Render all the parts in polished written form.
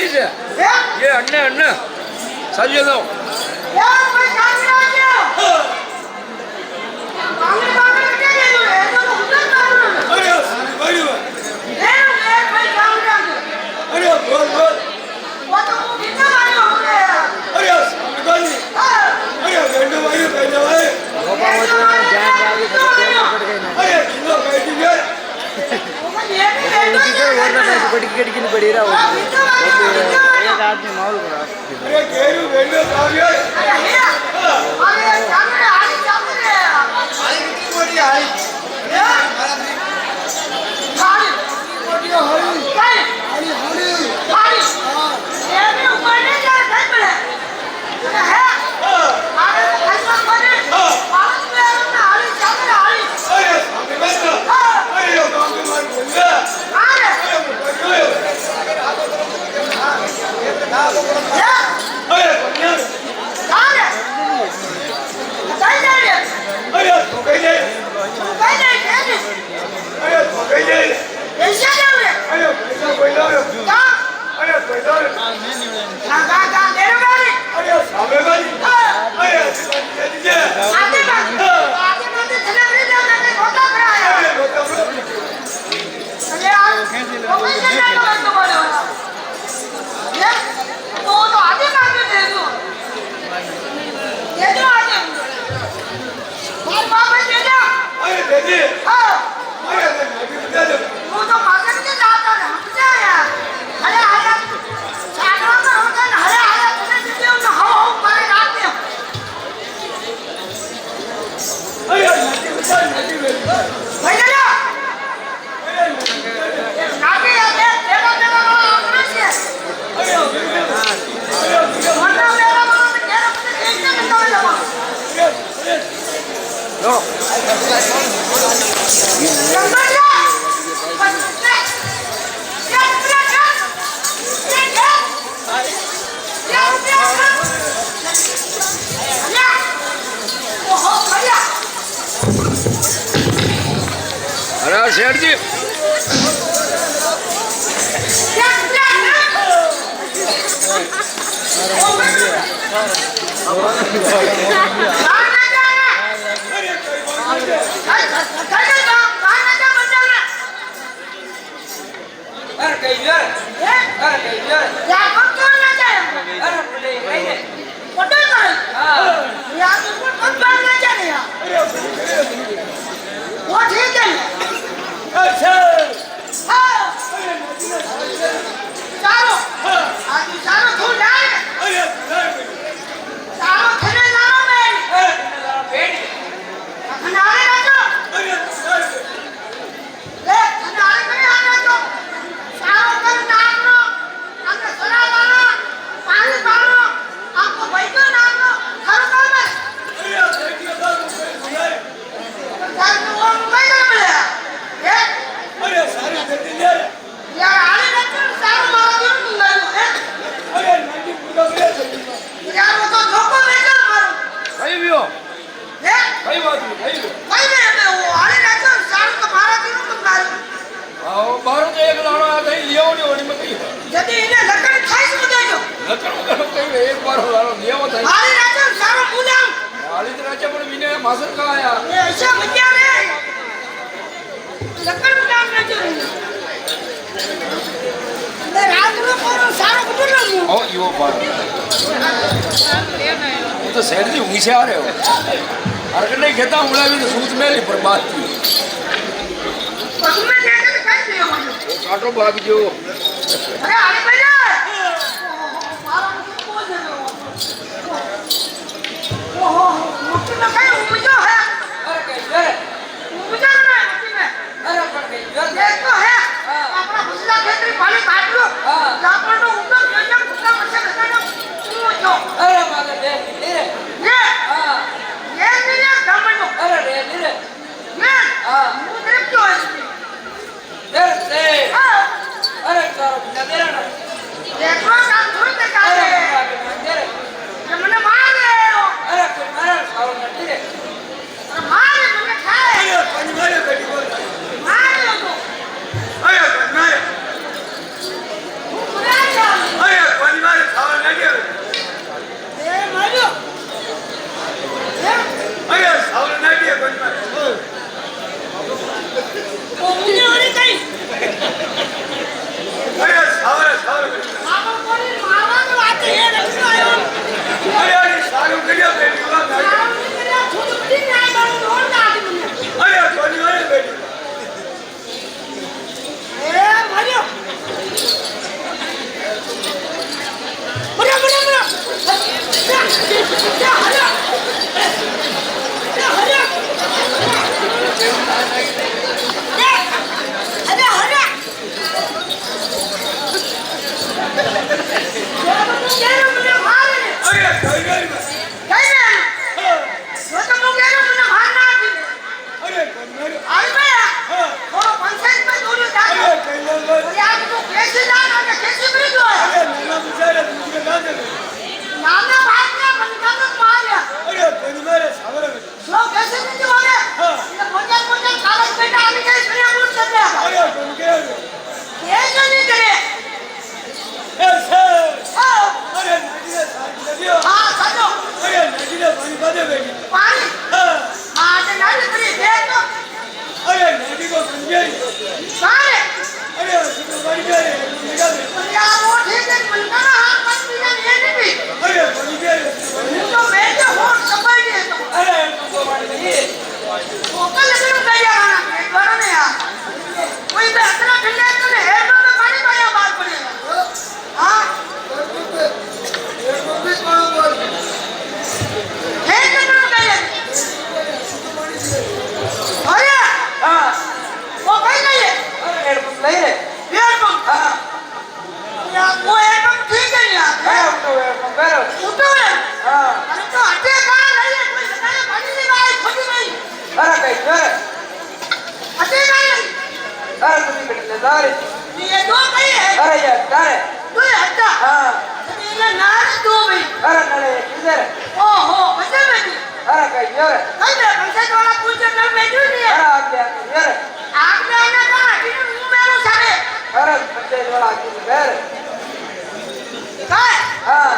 Ready છે એ અન્ને અન્ને સાજે દો યાર ભાઈ કાંઈ રાખ્યો કાંઈ બાંગે કે ગયો એ તો ઉધર મારું અરે ભાઈ એ ભાઈ કાંઈ રાખ્યો અરે બોલ બોલ વો તો હું કિतना આવ્યો હવે અરે ગોલી અરે ગંડો ભાઈ ગોપા મોટો જાન આવી તો તેલ પડ ગઈ ના અરે કિલો કાઢી ગયો पड़ी पड़ी रहा एक आदमी माहौल करा अरे केरू वेंडो काव्यो अरे सामने आली सामने आई कितनी बड़ी आई खाली बड़ी हरी खाली हरी खाली ये भी ऊपर नहीं जा रहा है है अरे ऐसा करे पालक में आली सामने आली अरे सामने बैठ अरे यो काम के मार बोल अरे अरे बढ़िया अरे बताइए अरे तो कहीं नहीं कैसे अरे तो कहीं नहीं ऐसा क्या है अरे पैसा कोई ना क्या अरे पैसा का दे रहे गाड़ी अरे सामने वाली अरे दे दीजिए आगे चले नहीं जाना नहीं होता खड़ा है अरे रोता अरे यार वो कैसे जाएगा तुम्हारे ये तो आगे मांगे दे दो ये जो आगे मार बाप दे दो अरे दे दी हाँ अरे दे दे वो तो मांगे के जाता है हम से यार अरे सागरों में होता है अरे तुम्हें दीजिए उन्हें हो मारे रात में अरे नदी भैया नाके यार तेरा अपना से वरना मेरा मां तेरा अपने देखने में तो लगा लो समझा अरे शेठ जी वो ठीक है अच्छा चारो आज चारो तू डाल अरे चारो खने लाओ मैं खनारे रखो ले खनारे करे आने तो चारो कर नाम लो अंदर सरा वाला पानी पालो आपको बैठो नाम लो हर काम में यार तो वो मोबाइल में मिला ये अरे सारी गति ले यार आने रखो चारो मारा क्यों नहीं मारो है अरे नदी पूरा गया यार वो तो धोखा बेचो मारो कहीं भी हो ये कहीं बात नहीं कहीं भी भाई मैं वो आने रखो चारो तो मारा क्यों नहीं मारो आओ बाहर तो एक लाना नहीं लियो नहीं होनी में कहीं यदि इन्हें लकड़ खाई से बताइयो लकड़ में कहीं एक बार हो लाना लियो मत आने रखो चारो पूजाओ हाली तरह से पर बिना मासर का आया ये ऐसा बच्चा रे लकड़ उठाम रखो मैं रात में पूरा सारा कुछ ना लूं ओ यो बात वो तो शहर जी ऊंचे आ रहे हो हर कहीं कहता हूँ भी तो सूत में बर्बाद की तुम्हें देखने खाई दियो वो काटो भाग जो अरे आने भैया मारा मुझे बोल दे ओहो मुट्ठी में कहीं मुझे है मुझे ना मुट्ठी में ये तो है अपना फसला खेतरी पानी काट लो जापर तो ऊपर जंगल कुत्ता बच्चा रहता ना मुझे ये नहीं है दामन लो ये मुझे क्यों है देखो काम थोड़ी देखा है ये मैंने मार रहे हो पानी पड़ी देख तो अरे नदी को समझे सारे अरे सुनो बड़ी गए निकल यार वो ठीक है मिलता ना हाथ मत पीना ये नहीं अरे बड़ी गए तो मैं जो हो समझ नहीं तो अरे तुमको मार दिए वो कल लेकिन कह जा रहा है घर में यार कोई भी इतना ठंडा तो नहीं है तो मैं पानी पाया बाहर पड़ेगा हां है तो ना कह अरे हां वो कहीं नहीं है अरे एयरपोर्ट ले रे एयरपोर्ट हां यार वो एयरपोर्ट ठीक है यार मैं उठो एयरपोर्ट करो उठो है हां अरे तो हटे कहां नहीं है कोई बताया पानी नहीं भाई खुद नहीं अरे कहीं अरे हटे नहीं अरे तुम निकल ले दारे ये दो कहीं है अरे यार दारे तू हटा हां ये नार दो भाई अरे नले किधर ओहो बच्चे में अरे कहीं अरे कल मैं पंचायत वाला पूछे ना मैं क्यों नहीं है अरे आप क्या यार आपने आना कहा कि मुंह में लो सारे अरे पंचायत वाला की घर कहा हां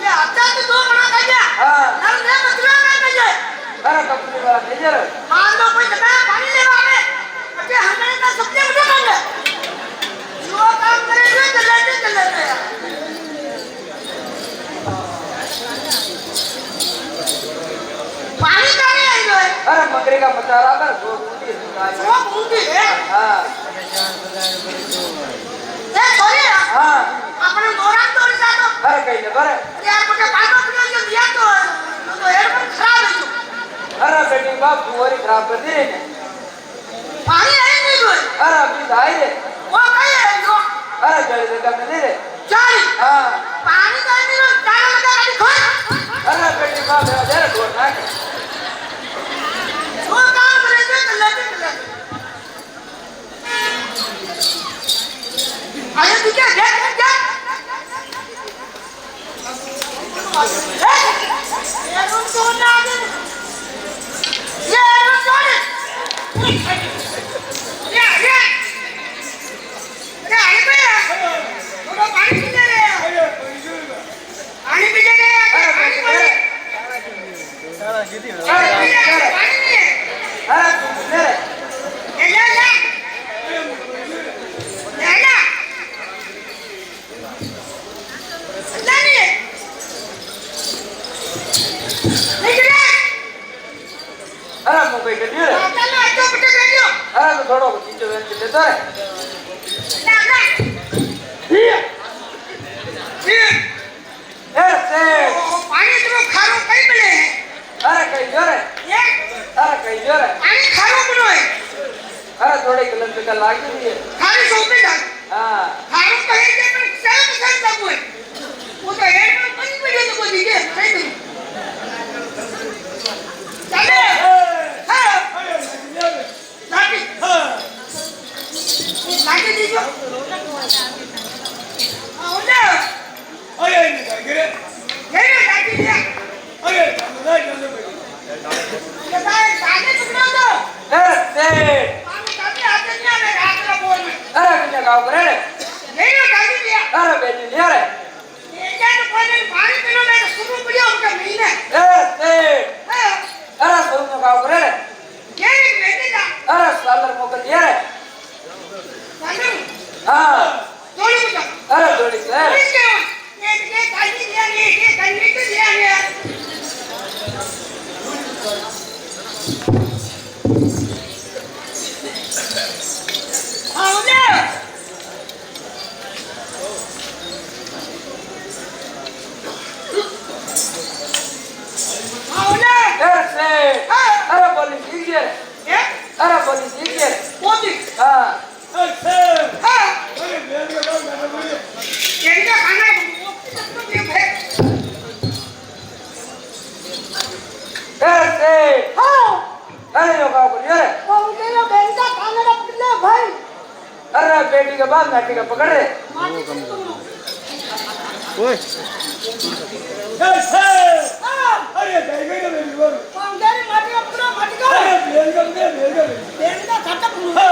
ये हटा तो दो बना गया हां नल ने बदला में मुझे अरे कंपनी वाला किधर मान लो कोई बताया पानी ले आवे अच्छे हमें का सबसे मुझे मांगे जो काम करेंगे चलते यार पानी का नहीं आई है अरे मगरे का मसाला कर दो बूटी सुनाई वो बूंदी है हां ए सॉरी हां अपने मोरा तोड़ दा तो अरे कहीं न करे यार मुझे पानी पीने को दिया तो एयरपोर्ट खराब है तो अरे बेटी बाप फुवारी खराब कर दी रे पानी आई नहीं कोई अरे अभी धाई रे वो कहीं है जो अरे जल्दी से कर दे रे चारी हां पानी का नहीं लो चारा लगा गाड़ी खोल अरे बेटी बाप मेरा जरा छोड़ ना वो काम करेंगे चलते अरे दिखे देख ये रूम छोड़ना आगे ये रूम छोड़ ये आने पे थोड़ा पानी पी ले रे पानी पी ले रे पानी सारा गिदी पानी नहीं है अरे तुम ले रे ले नहीं है अरे मुंबई के लिए रे चलो अच्छा पटे रेडियो अरे तो थोड़ा नीचे वेन के ले दो रे ना ये ए से पानी तो खारो कहीं मिले हैं अरे कहीं जो रे ये अरे कहीं जो रे पानी खारो बनो है अरे थोड़े किलोमीटर का लागी है खाली सोपे डाल हां खारो कहे के पर सब सब सब है वो तो एयर में पानी में तो कोई दिखे सही नहीं चले हां लाठी हां लाठी दीजिए ओले अरे निकल गिरे ये लाठी दिया अरे ना जल्दी ये सारे टुकड़ा दो ए से पानी काटे आते नहीं आ रहे रात का बोल में अरे बिना गाँव करे रे नहीं लाठी दिया अरे बेटी ले रे ये क्या तो कोई नहीं पानी पीने में शुरू पड़िया उनका महीने ए से हां अरे सुन गाँव करे रे ये नहीं बैठे जा अरे सालर मोकर ले रे सालू हां जोड़ी बुझा अरे जोड़ी से पुलिस के ये काली दिया ये काली तो दिया ये आओ ना से अरे बोली ठीक है अरे बोली ठीक है मोदी हां हां ये क्या खाना ये है से हां अरे यो गाँव करे रे और तेरा बहन का खाना ना पड़ले भाई अरे बेटी के बाद नाटी का पकड़ रे माटी तुम ओए हां अरे गई गई मेरी बोल पांडेरी माटी का पूरा माटी का अरे बेल का बहन का खाता पूरा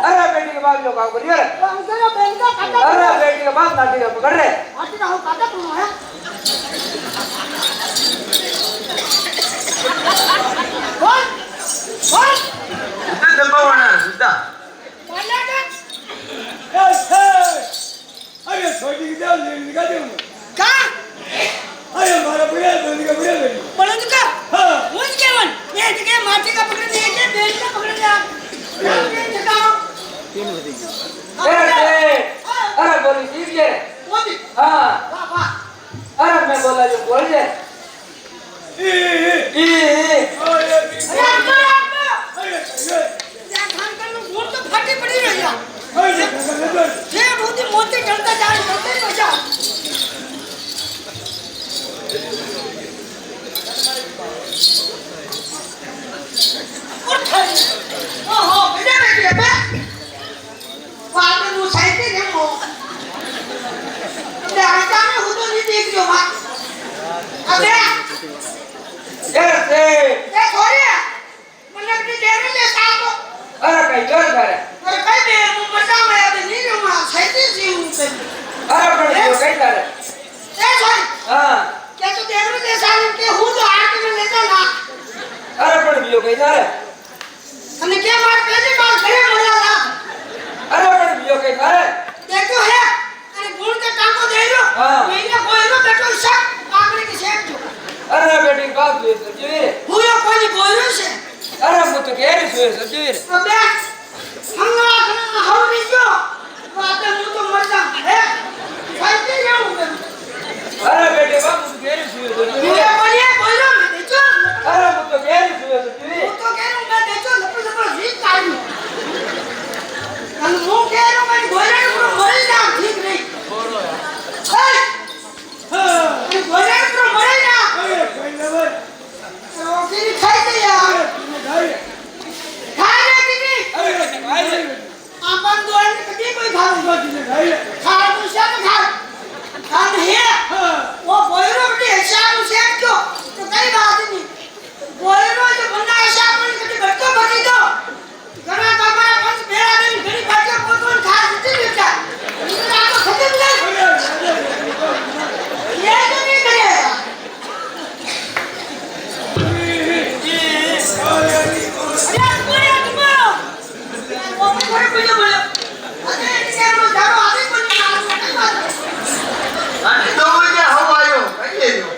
अरे बेटी के बाद यो गाँव करे रे तेरा बहन का खाता अरे बेटी के बाद नाटी का पकड़ रे माटी का हो खाता पूरा है बोली सीख ले मोदी हाँ वाह वाह अरे मैं बोला जो बोल दे अरे अब्बा या खान कर घूर तो फाटी पड़ी रही है ये रोटी मोती चलता जा रही है बचा ओहो बेटे बेटे बे वाह तो नु साइकिल है वो ले आजा में हो तो नहीं देख रही हो मां अबे जैसे ए छोरी મને કે દેરે લે સાતો अरे कहीं कर करे અરે કઈ દે હું મજા માં આવે ની રે માં સાઈતી જી હું તે अरे पण यो कहीं करे એ છોરી हाँ કે તું દેરે લે સાતો કે હું તો આટ में ले जा ना अरे पण यो कहीं करे અને કે માર પેલી માર ઘરે મળ્યા ના अरे पण यो कहीं करे देखो है अरे गुण के टांको दे लो हाँ। महीने कोई रो बेटो सब आंगली के सेट जो अरे बेटी बात हुई सब्जी रे हुयो कोई बोलो से अरे मुझे तो कह रही हुई सब्जी रे अबे हम ना खाना हो नहीं जो बात है तो मर जा है खाते जाऊं अरे बेटे बाप मुझे कह रही हुई सब्जी रे हुयो कोई बोलो दे जो अरे मुझे तो कह रही हुई सब्जी रे वो तो कह रहा हूं मैं दे जो लपड़ लपड़ ठीक काटू हम वो कह रहा हूं मैं बोले पूरा मर जा ठीक नहीं हां बोले पूरा मर जा तो फिर खाते यार खाने की नहीं अपन दोन कभी कोई खाऊंगा खा तो सब खा खा नहीं वो बोलो बेटे हिसाब से क्यों तो कई बात नहीं बोलो जो बंदा हिसाब में कभी बच्चों भरी दो घना कमरा पंच बेड़ा दिन घड़ी बच्चों को तो खा सकते बेटा इतना तो खत्म नहीं ये तो नहीं करेगा अरे पूरा तुम्हारा वो थोड़े कुछ बोलो अरे ये रो जाओ आगे कोई काम नहीं बात અને તો મને હવાયો કહીએ જો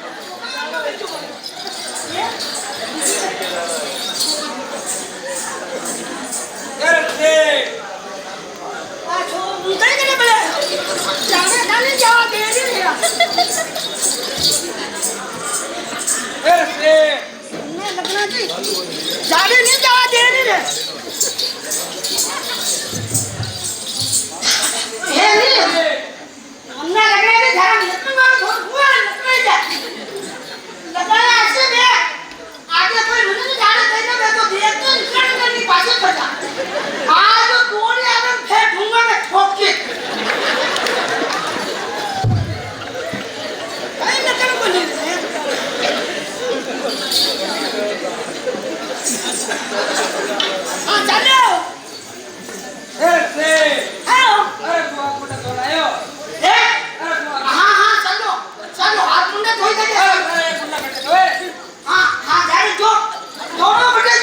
जैसे आ छो मुंडे के बोले जाने जाने जवाब दे नहीं रहा जैसे मैं लगना जी जाने नहीं जवाब दे नहीं रहे ये नहीं हमने लगने के धर्म लगने वाला थोड़ा हुआ लगने जा लगाया ऐसे में आगे कोई मुझे नहीं जाने देगा मैं तो देख तो निकल करनी पासे पड़ा आज तो कोने आदम थे ढूंगा में ठोक के कहीं लगन को नहीं रहे हाँ चलो जैसे आओ अरे तू आपको तो लायो ए हाँ हाँ चलो चलो हाथ मुंडे धोई दे अरे मुन्ना बेटे तो है हाँ हाँ जाने जो छोड़ो बटे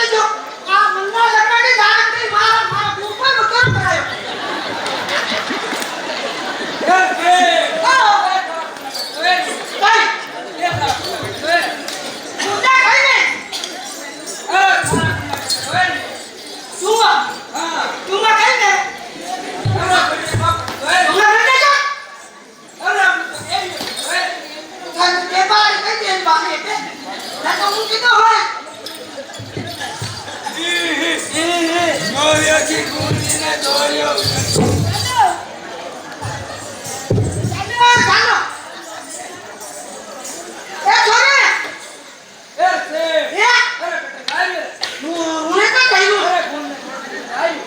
जो आ मन्ना लगना नहीं जाने नहीं मारा मारा ऊपर मकर करायो जैसे आओ तो है कहीं ये तो है मुंडा कहीं नहीं अरे तो है चूंगा हाँ चूंगा कहीं नहीं अरे बेटे बाप तो है चूंगा बंदे जो अरे मुझे कह रही तो है कल के बाद कहीं देर बाकी पे ना तो मुझे तो है मोरिया की कुंडी ने धोयो चलो चलो ए छोरे जैसे ए अरे बेटे खाइए मुझे तो चाहिए अरे खून में खाइए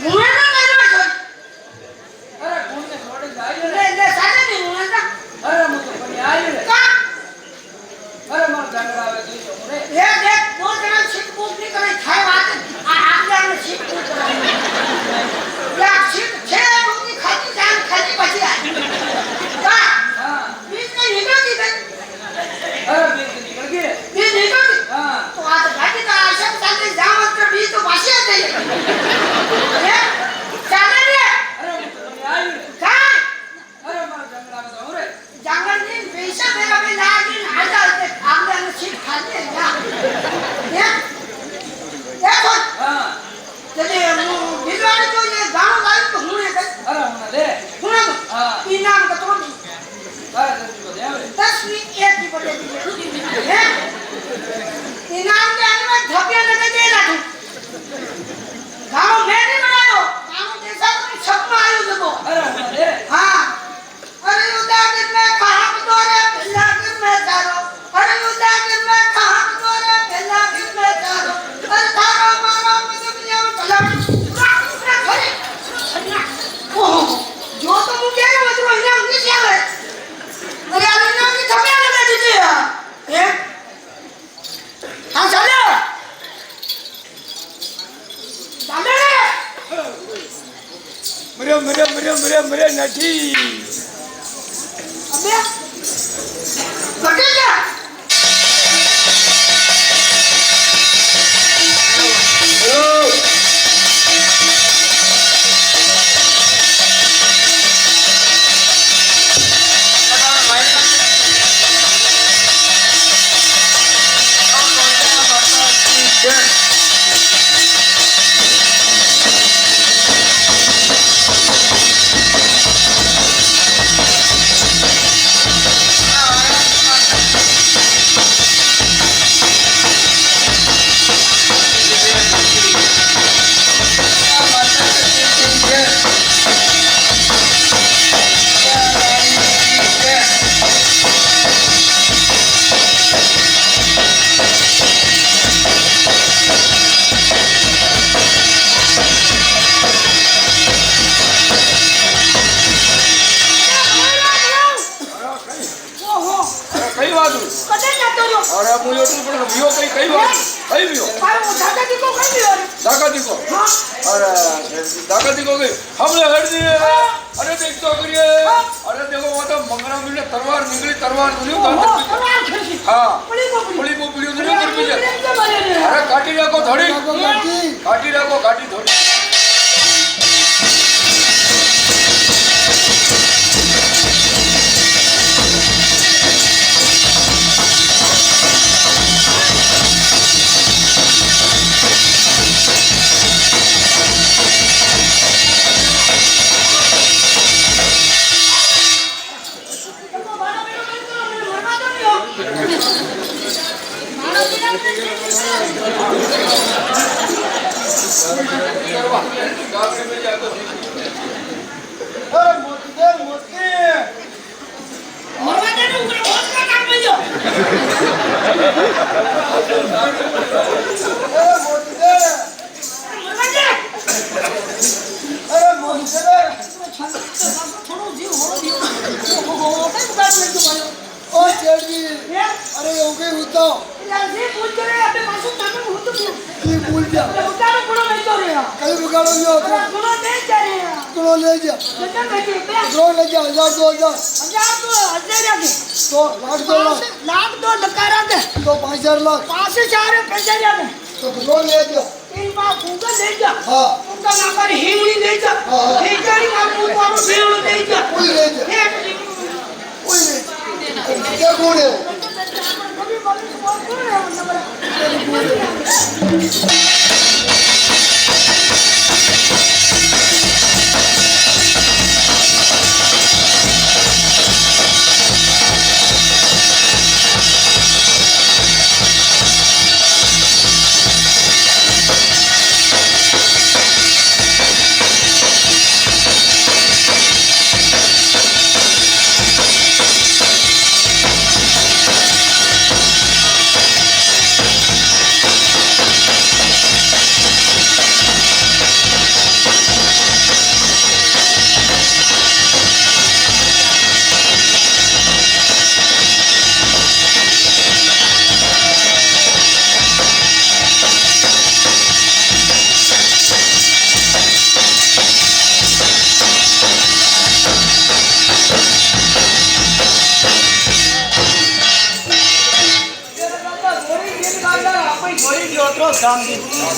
मुझे तो चाहिए छोरे अरे खून में छोड़े जाइए ले ले साले नहीं मुझे तो अरे मुझे पनी आई रे का अरे मन झगड़ा आवे तो मुरे ये देख बहुत जरा शिक पूछ नहीं करे खाए बात आगे आगे शिक पूछ या शिक छे बुकी खाती जान खाती बची है का 10 ની 1 ની પડે હે ઇનામ के आने में धपिया लगे दे लाठू गांव में नहीं बनायो गांव जैसा कोई छपमा आयो देखो हां अरे उदागिर में कहां तो रे बिलागिर में तारो अरे उदागिर में कहां तो रे बिलागिर में तारो अरे तारो मारो मुझे बिया में भला ओह जो तो मुझे मतलब इनाम नहीं आवे अरे इनाम की धपिया लगे दीजिए हैं हाँ चले मरे नटी अबे लगे क्या अरे मुझे तो पर वियो कई बात कई वियो पारो दादा जी को कर दियो दाका को हां अरे दाका को गई हमने हट दिए अरे देख तो करिए अरे देखो वो तो मंगरा मिले तलवार निकली तलवार दुनिया का तलवार खींची हां पुली को दुनिया कर पीछे अरे काटी रखो थोड़ी काटी रखो काटी थोड़ी अरे हो गई होता ये पूछ करे अपने मासूम नाम में होतो की भूल जा उतारो गुणो नहीं तो रे कई बिगाड़ो नहीं होता गुणो दे जा रे गुणो ले जा कितना बेटी पे दो ले जा 1000 2000 1000 तो 1000 तो लाख 2 लकारा दे तो 5000 लाख 5000 पैसे दे तो गुणो ले जा इन बा फूका ले जा हां उनका नाम पर हिवड़ी ले जा हिवड़ी नाम को पारो भेड़ ले जा कोई ले जा कोई ले क्या गुण है कभी बारिश बहुत कर रहे हो नंबर